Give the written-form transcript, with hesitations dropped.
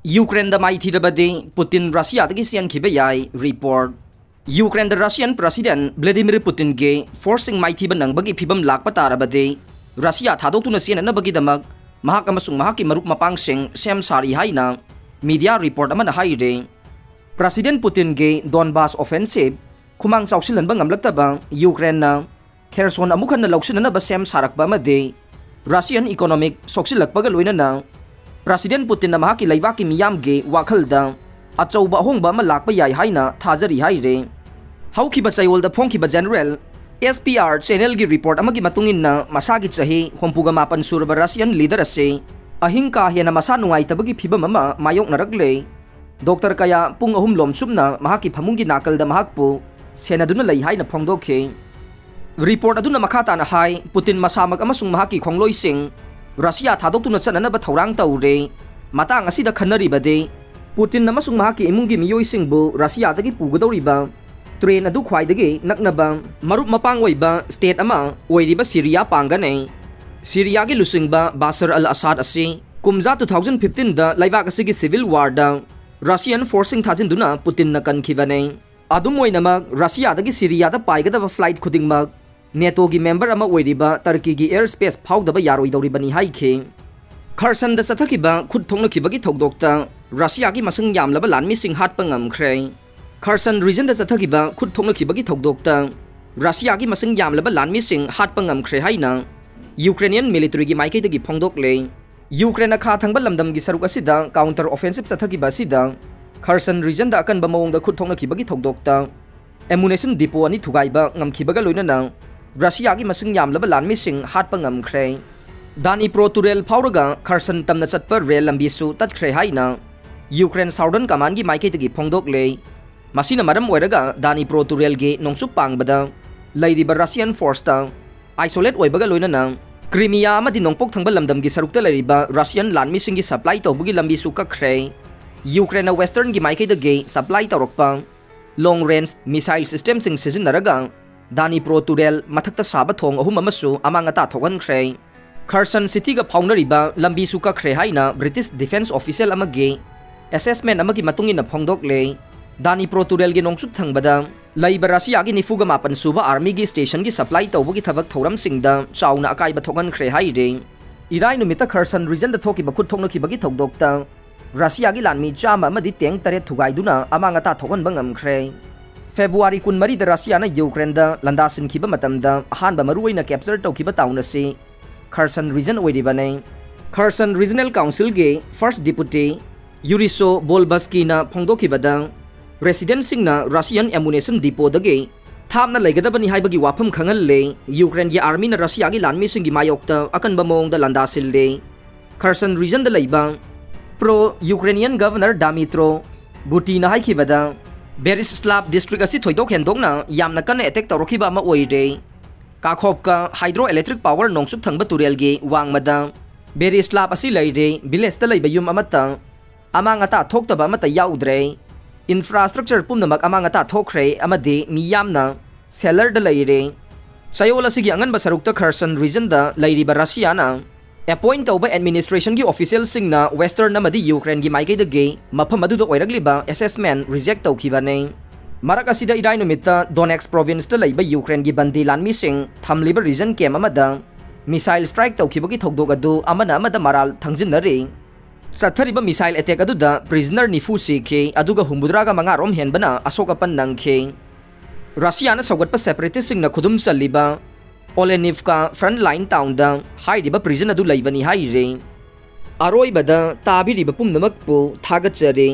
Ukraine da Maithirabadi Putin Russia da Chenkhiba yai report. Ukraine da Russian President Vladimir Putin ge forcing Maithiba nang bagi phibam lakpa tarabadi Russia thadokuna siana bagi damak mahak amasung mahaki marup mapangsing sem sari haina media report amana haire. President Putin ge Donbas offensive khumang chawsilan ba ngamlaktaba Ukraine na Kherson amukhan na lauksin na ba sem sarakba amade Russian economic soksilakpaga loina na President Putin na mahaki laibaki miyam ge wakhalda achauba hongba ma lakpa yai haina thajari haire. Haukiba chayol da phongkiba general SPR channel gi report amagi matungin na masagi chahi hompuga mapan surba Russian leader ase ahingka hena masa nungai tabagi phibam ama mayok naragle Dr. Kaya pung ahum lom sumna mahaki phamungi nakal da mahakpu senaduna lai haina phongdokhe. Report aduna makhata na hai Putin masamag amasung mahaki khongloi sing Russia thadokuna chanana ba thorang taure matang asida khanari bade Putin namasung mahaki imungi miyoi singbu Russia dagi pugadoriba train adu khwaidagi naknaba marup mapang oiba state ama oiriba Syria pangane Syria gi lusingba Bashar al-Assad ase kumja 2015 da laibak asigi civil war da Russian forcing thajinduna Putin na kankhibane adum oinama Russia dagi Syria da paigada flight khudingmak NATO gi member ama oiriba Turkey gi airspace phawdaba yaroi doribani haikhe Kherson da sathakiba khud thongnakibagi thokdokta Russia gi masang yamlaba lanmi sing hatpa ngamkhre Kherson region da sathakiba khud thongnakibagi thokdokta Russia gi masang yamlaba lanmi sing hatpa ngamkhre haina Ukrainian military gi maikai dagi phongdokle Ukraine kha thangba lamdam gi saruk asida counter offensive sathakiba sida Kherson region da akan ba mawong da khud thongnakibagi thokdokta ammunition depot ani thugaiba ngamkhibaga loinana Russia gi masing yamlaba lanmi sing hatpa ngamkhre Dani pro turel phawraga Kherson tamna chatpa rail lambi su tatkre haina Ukraine Southern Command gi maikai tagi phongdokle masina maram oiraga Dani pro turel gi nongsu pangbada lairiba Russian force ta isolate oibaga loinana Crimea amadi nongpok thangba lamdam gi sarukta lairiba Russian lanmi sing gi supply tawbugi lambi su kakre Ukraine Western gi maikai dagi supply tawrokpa long range missile system sing sizinaraga Dani pro turel mathakta saba thong ahum amasu amangata thogan khre Kherson city ga phaunariba lambi suka khre haina British defense official amage assessment amagi matungina phongdokle Dani pro turel gi nongsup thangbada laiba Russia gi nifuga mapan suba army gi station gi supply tawbugi thabak thoram singda chauna akaiba thogan khre haire irai numita Kherson region da thoki bakhut thongna ki bagi thokdokta Russia gi lanmi chama amadi teng tare thugaiduna amangata thogan bangam khre February 13 da Russia na Ukraine da landasin khiba matamda ahanba maruwaina capture tawkiba tauna si Kherson region oiribane Kherson Regional Council ge first deputy Yuriso Bolbaski na phongdokibada resident singna Russian ammunition depot dage thamna laigadabani haibagi wafam khangalle Ukraine gi army na Russia gi lanmi singi mayokta akanba mong da landasilde Kherson region da laiba pro Ukrainian governor Damitro Butina haikibada Berislav district asi thoidok hendokna yamna kan attack tawrokiba ama oire Kakhopka hydroelectric power nongsup thangba turel gi wangmada Berislav asi laire village ta laiba yum amata amangata thoktaba amata yaudre infrastructure pumnamak amangata thokre amade miyamna seller da laire sayola sigi angan basarukta Kherson region da lairiba Russia na appoint tawba administration gi official singna western namadi Ukraine gi maikai dage mafam adu do oiragliba assessment reject tawkhibane marak asida idai numita Donetsk province ta laiba Ukraine gi bandi lanmi sing thamliba region kem amada missile strike tawkhibagi thokdok adu amana amada maral thangjinare chathariba missile attack adu da prisoner nifu sikhe aduga humbudraga mangarom henbana asokapan nangkhe Russia na sawgatpa separatist singna khudum chaliba Olenivka frontline town da hairiba prison adu laibani haire aroi bada tabiriba pumnamakpu thagachare